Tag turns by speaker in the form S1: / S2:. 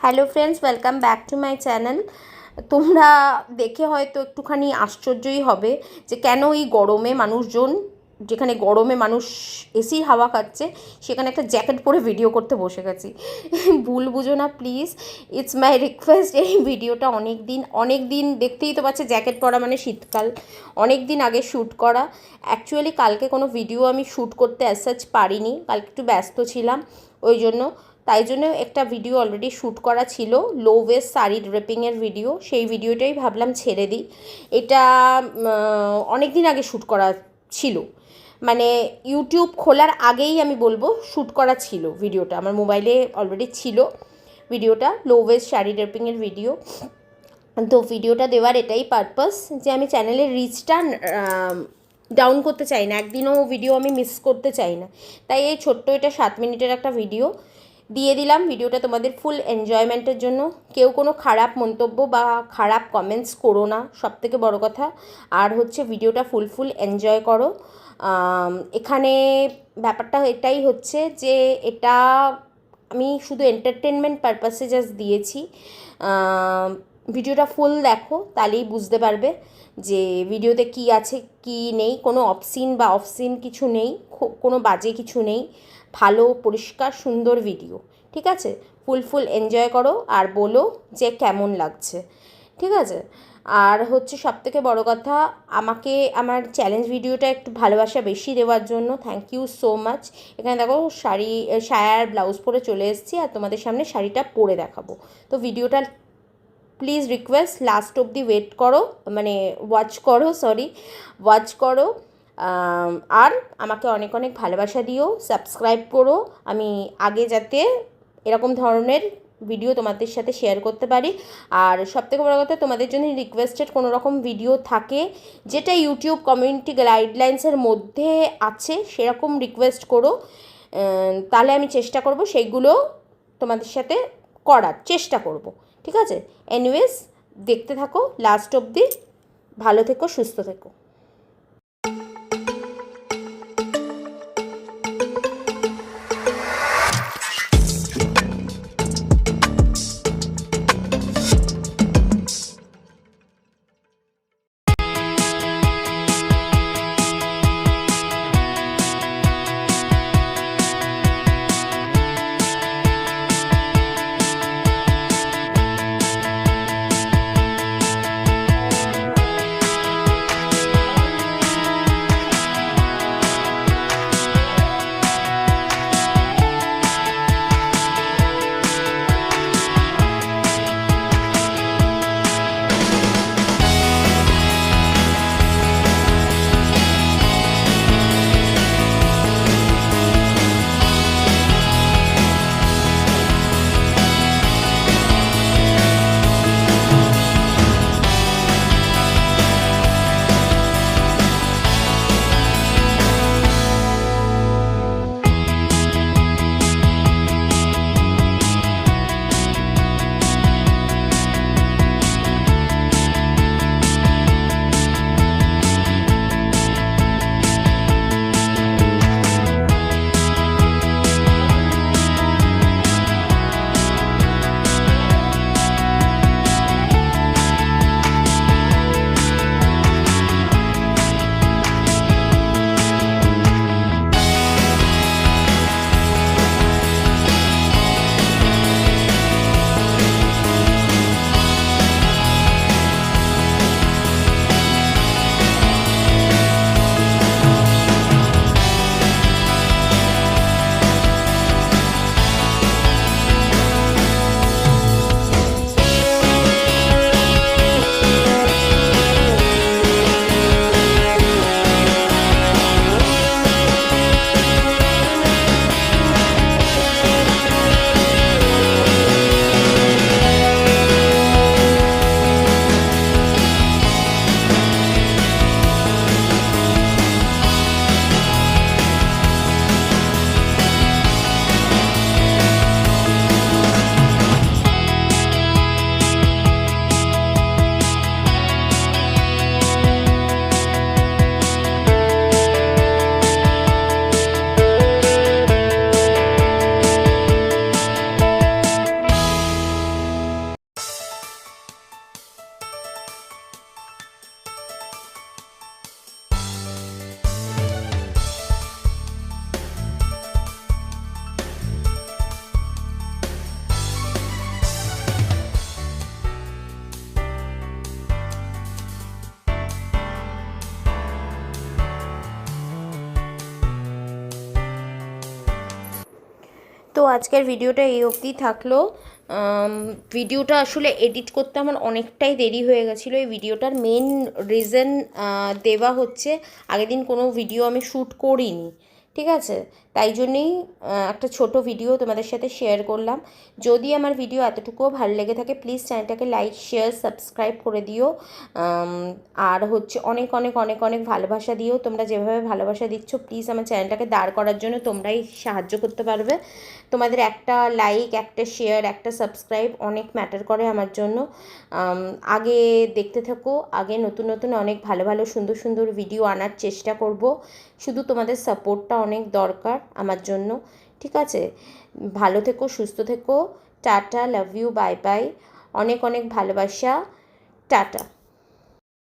S1: Hello friends, welcome back to my channel. তোমরা দেখে হয়তো একটুখানি আশ্চর্যই হবে যে কেন এই গরমে মানুষজন, যেখানে গরমে মানুষ এসির হাওয়া খাচ্ছে, সেখানে একটা জ্যাকেট পরে ভিডিও করতে বসে গেছি। ভুল বুঝো না প্লিজ, ইটস মাই রিকোয়েস্ট। এই ভিডিওটা অনেক দিন দেখতেই তো পাচ্ছে, জ্যাকেট পরা মানে শীতকাল, অনেক দিন আগে শ্যুট করা। অ্যাকচুয়ালি কালকে কোনো ভিডিও আমি শ্যুট করতে অ্যাজ সাচ পারিনি, কালকে একটু ব্যস্ত ছিলাম, ওই জন্য। তাই জন্য একটা ভিডিও অলরেডি শ্যুট করা ছিল, লো ওয়েস্ট শাড়ি ড্রেপিংয়ের ভিডিও, সেই ভিডিওটাই ভাবলাম ছেড়ে দিই। এটা অনেক দিন আগে শ্যুট করা ছিল, মানে ইউটিউব খোলার আগেই আমি বলবো শ্যুট করা ছিল ভিডিওটা, আমার মোবাইলে অলরেডি ছিল ভিডিওটা, লো ওয়েস্ট শাড়ি ড্রেপিংয়ের ভিডিও। তো ভিডিওটা দেওয়ার এটাই পারপাস যে আমি চ্যানেলের রিচটা ডাউন করতে চাই না, একদিনও ভিডিও আমি মিস করতে চাই না। তাই এই ছোট্ট এটা 7 মিনিটের একটা ভিডিও দিয়ে দিলাম। ভিডিওটা তোমাদের ফুল এনজয়মেন্টের জন্য। কেউ কোনো খারাপ মন্তব্য বা খারাপ কমেন্টস করো না, সবথেকে বড় কথা। আর হচ্ছে ভিডিওটা ফুল এনজয় করো। এখানে ব্যাপারটা এটাই হচ্ছে যে এটা আমি শুধু এন্টারটেনমেন্ট পারপাসে জাস্ট দিয়েছি। ভিডিওটা ফুল দেখো, তাহলেই বুঝতে পারবে যে ভিডিওতে কি আছে কি নেই। কোনো অফসিন কিছু নেই, কোনো বাজে কিছু নেই। ভালো পরিষ্কার সুন্দর ভিডিও, ঠিক আছে? ফুল এনজয় করো আর বলো যে কেমন লাগছে, ঠিক আছে? আর হচ্ছে সবথেকে বড় কথা, আমাকে আমার চ্যালেঞ্জ ভিডিওটা একটু ভালোবাসা বেশি দেওয়ার জন্য থ্যাংক ইউ সো মাচ। এখানে দেখো সায়ার ব্লাউজ পরে চলে এসেছি, আর তোমাদের সামনে শাড়িটা পরে দেখাবো। তো ভিডিওটা প্লিজ রিকোয়েস্ট লাস্ট অবধি ওয়েট করো, মানে ওয়াচ করো। আর আমাকে অনেক ভালোবাসা দিও, সাবস্ক্রাইব করো, আমি আগে যাতে এরকম ধরনের ভিডিও তোমাদের সাথে শেয়ার করতে পারি। আর সবথেকে বড় কথা, তোমাদের জন্য রিকোয়েস্টেড কোনো রকম ভিডিও থাকে যেটা ইউটিউব কমিউনিটি গাইডলাইন্সের মধ্যে আছে, সেরকম রিকোয়েস্ট করো, তাহলে আমি চেষ্টা করব সেইগুলো তোমাদের সাথে করার চেষ্টা করব, ঠিক আছে? এনিওয়েজ, দেখতে থাকো লাস্ট অবধি। ভালো থেকো, সুস্থ থেকো। আজকের ভিডিওটা এই অবধি থাকলো। ভিডিওটা আসলে এডিট করতে আমার অনেকটাই দেরি হয়ে গেছিলো। এই ভিডিওটার মেন রিজন দেওয়া হচ্ছে, আগের দিন কোনো ভিডিও আমি শ্যুট করিনি, ঠিক আছে? তাই জন্যেই একটা ছোট ভিডিও তোমাদের সাথে শেয়ার করলাম। যদি আমার ভিডিও এতটুকুও ভালো লেগে থাকে, প্লিজ চ্যানেলটাকে লাইক, শেয়ার, সাবস্ক্রাইব করে দিও। আর হচ্ছে অনেক অনেক অনেক অনেক ভালোবাসা দিও। তোমরা যেভাবে ভালোবাসা দিচ্ছ, প্লিজ আমার চ্যানেলটাকে দাঁড় করার জন্য তোমরাই সাহায্য করতে পারবে। তোমাদের একটা লাইক, একটা শেয়ার, একটা সাবস্ক্রাইব অনেক ম্যাটার করে আমার জন্য। আগে দেখতে থাকো, আগে নতুন নতুন অনেক ভালো ভালো সুন্দর সুন্দর ভিডিও আনার চেষ্টা করব। শুধু তোমাদের সাপোর্টটা অনেক দরকার আমার জন্য, ঠিক আছে? ভালো থেকো, সুস্থ থেকো। Tata, love you, bye bye. অনেক অনেক ভালোবাসা, টাটা।